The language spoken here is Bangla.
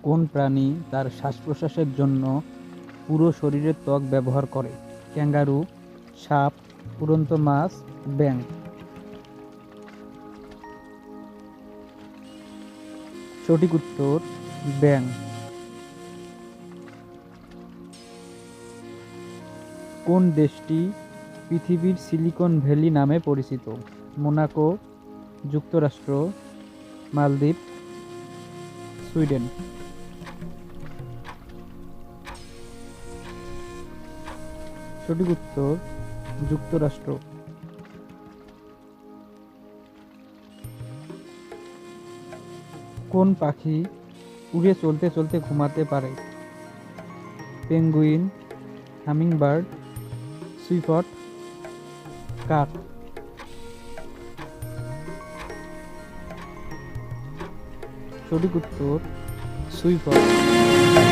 কোন প্রাণী তার শ্বাস-প্রশ্বাসের জন্য পুরো শরীরের ত্বক ব্যবহার করে? ক্যাঙ্গারু, সাপ, উড়ন্ত মাছ, ব্যাঙ। সঠিক উত্তর ব্যাঙ। কোন দেশটি পৃথিবীর সিলিকন ভ্যালি নামে পরিচিত? মোনাকো, যুক্তরাষ্ট্র, মালদ্বীপ, সুইডেন। সঠিক উত্তর যুক্তরাষ্ট্র। কোন পাখি উড়ে চলতে চলতে ঘুমাতে পারে? পেঙ্গুইন, হামিংবার্ড, সুইফট, কাক। সঠিক উত্তর সুইফট।